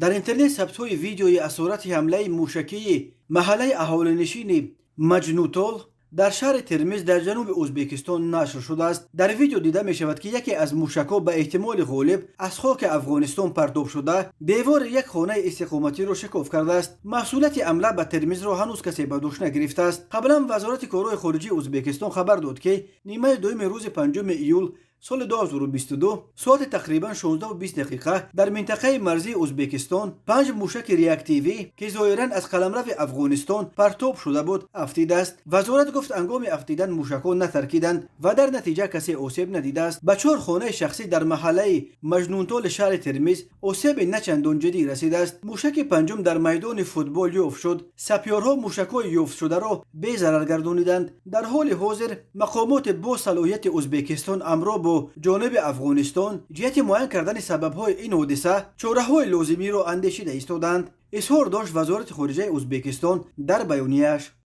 در اینترنت ثبت‌های ویدیوی اسارت حمله موشکی محله اهالینشین مجنوتول در شهر ترمیز در جنوب ازبکستان نشر شده است. در ویدیو دیده می شود که یکی از موشک‌ها به احتمال غالب از خاک افغانستان پرتاب شده دیوار یک خانه استقامتی را شکاف کرده است. مسئولیت حمله به ترمیز را هنوز کسی به دوش نگرفته است. قبلا وزارت کارهای خارجه ازبکستان خبر داد که نیمه دوم روز 5 ایول سال 2022 ساعت تقریبا 16:20 در منطقه مرزی ازبکستان 5 موشک ریاکتیوی که ظاهرا از قلمرو افغانستان پرتاب شده بود افتیده است. وزارت گفت انگام افتیدن موشک‌ها نترکیدند و در نتیجه کسی آسیب ندیده است. به 4 خانه شخصی در محله مجنونتول شهر ترمیز آسیب نچندان جدی رسیده است. موشک پنجم در میدان فوتبال یافت شد. سپیارها موشک‌های یافت شده را بی ضرر گردانیدند. در حال حاضر مقامات با صلاحیت ازبکستان امر با جانب افغانستان جهت معاین کردن سبب‌های این حادثه چاره‌های لازمی را اندیشیده ایستادند. اظهار داشت وزارت خارجه ازبکستان در بیانیه‌اش.